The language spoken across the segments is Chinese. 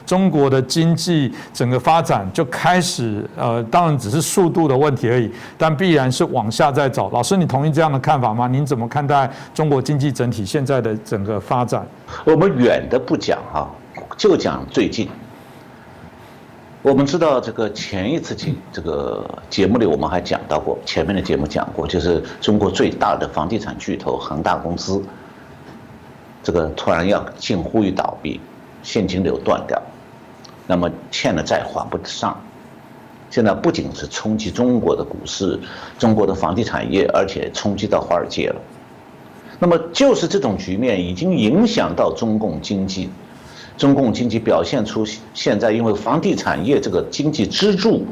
中国的经济整个发展就开始当然只是速度的问题而已，但必然是往下在走。老师，你同意这样的看法吗？您怎么看待中国经济整体现在的整个发展？我们远的不讲啊，就讲最近。我们知道这个前一次这个节目里我们还讲到过，前面的节目讲过，就是中国最大的房地产巨头恒大公司，这个突然要近乎于倒闭，现金流断掉，那么欠的债还不上，现在不仅是冲击中国的股市、中国的房地产业，而且冲击到华尔街了。那么就是这种局面已经影响到中共经济。中共经济表现出现在因为房地产业这个经济支柱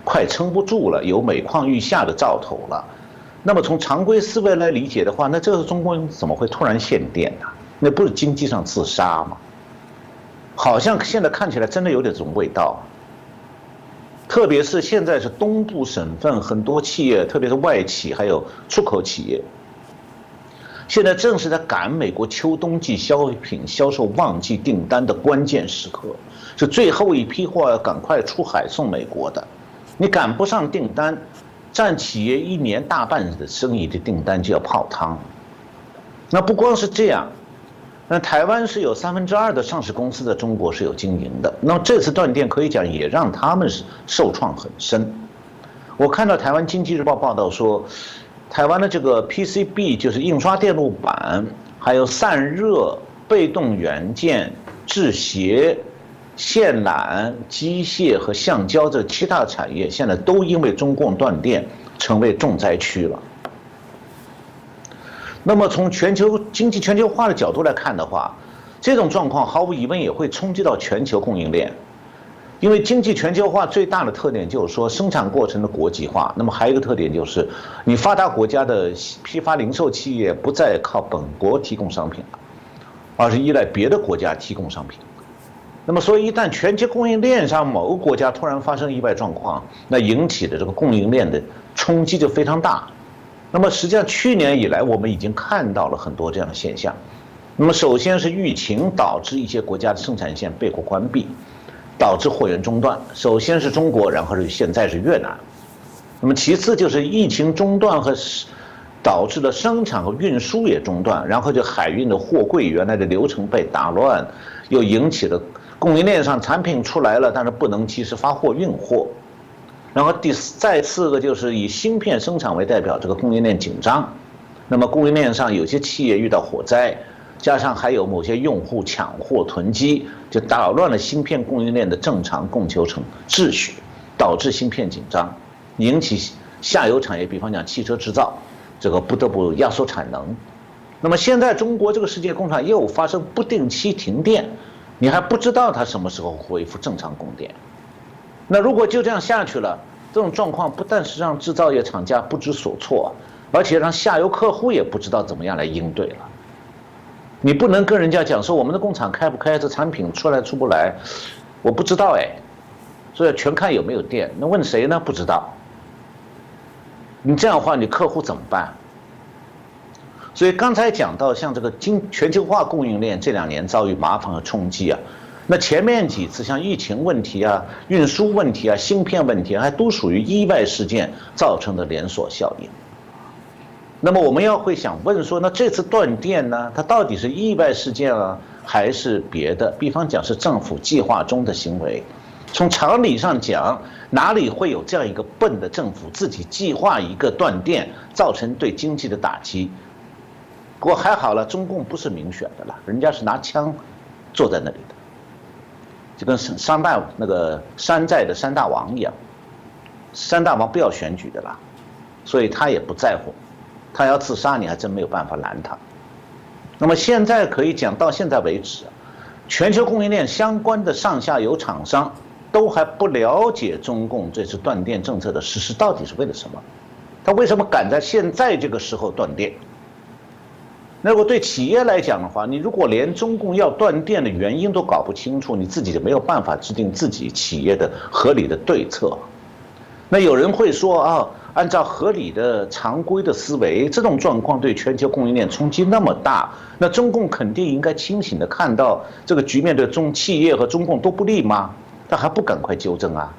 快撑不住了，有每况愈下的兆头了。那么从常规思维来理解的话，那这个中国怎么会突然限电呢？那不是经济上自杀吗？好像现在看起来真的有点这种味道。特别是现在是东部省份很多企业，特别是外企还有出口企业。现在正是在赶美国秋冬季消费品销售旺季订单的关键时刻，是最后一批货要赶快出海送美国的。你赶不上订单，占企业1年大半的生意的订单就要泡汤。那不光是这样，那台湾是有2/3的上市公司在中国是有经营的，那么这次断电可以讲也让他们受创很深。我看到台湾经济日报报道说，台湾的这个 PCB 就是印刷电路板，还有散热、被动元件、制鞋、线缆、机械和橡胶这其他产业，现在都因为中共断电成为重灾区了。那么从全球经济全球化的角度来看的话，这种状况毫无疑问也会冲击到全球供应链。因为经济全球化最大的特点就是说生产过程的国际化，那么还有一个特点就是，你发达国家的批发零售企业不再靠本国提供商品了，而是依赖别的国家提供商品。那么所以一旦全球供应链上某个国家突然发生意外状况，那引起的这个供应链的冲击就非常大。那么实际上去年以来我们已经看到了很多这样的现象。那么首先是疫情导致一些国家的生产线被迫关闭，导致货源中断，首先是中国，然后是现在是越南。那么其次就是疫情中断和导致了生产和运输也中断，然后就海运的货柜原来的流程被打乱，又引起了供应链上产品出来了，但是不能及时发货运货。然后再次个就是以芯片生产为代表，这个供应链紧张，那么供应链上有些企业遇到火灾，加上还有某些用户抢货囤积，就打乱了芯片供应链的正常供求秩序，导致芯片紧张，引起下游产业，比方讲汽车制造，这个不得不压缩产能。那么现在中国这个世界工厂又发生不定期停电，你还不知道它什么时候恢复正常供电。那如果就这样下去了，这种状况不但是让制造业厂家不知所措，而且让下游客户也不知道怎么样来应对了。你不能跟人家讲说我们的工厂开不开，这产品出来出不来，我不知道哎，所以全看有没有电。那问谁呢？不知道。你这样的话，你客户怎么办？所以刚才讲到像这个全球化供应链这2年遭遇麻烦和冲击啊，那前面几次像疫情问题啊、运输问题啊、芯片问题啊，还都属于意外事件造成的连锁效应。那么我们会想问说，那这次断电呢，它到底是意外事件啊，还是别的？比方讲是政府计划中的行为。从常理上讲，哪里会有这样一个笨的政府自己计划一个断电，造成对经济的打击？不过还好了，中共不是民选的了，人家是拿枪坐在那里的，就跟山寨的山大王一样，山大王不要选举的啦，所以他也不在乎。他要自杀，你还真没有办法拦他。那么现在可以讲，到现在为止，全球供应链相关的上下游厂商都还不了解中共这次断电政策的实施到底是为了什么，他为什么赶在现在这个时候断电？那如果对企业来讲的话，你如果连中共要断电的原因都搞不清楚，你自己就没有办法制定自己企业的合理的对策。那有人会说啊，按照合理的常规的思维，这种状况对全球供应链冲击那么大，那中共肯定应该清醒地看到这个局面对中企业和中共都不利吗？他还不赶快纠正啊？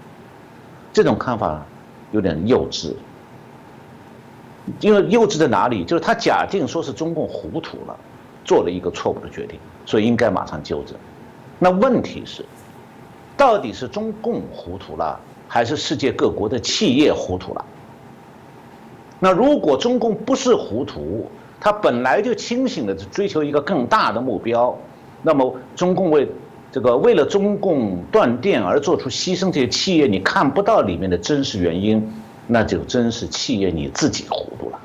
这种看法有点幼稚。因为幼稚在哪里？就是他假定说是中共糊涂了，做了一个错误的决定，所以应该马上纠正。那问题是，到底是中共糊涂了，还是世界各国的企业糊涂了？那如果中共不是糊涂，他本来就清醒地追求一个更大的目标，那么中共为了中共断电而做出牺牲，这些企业你看不到里面的真实原因，那就真是企业你自己糊涂了。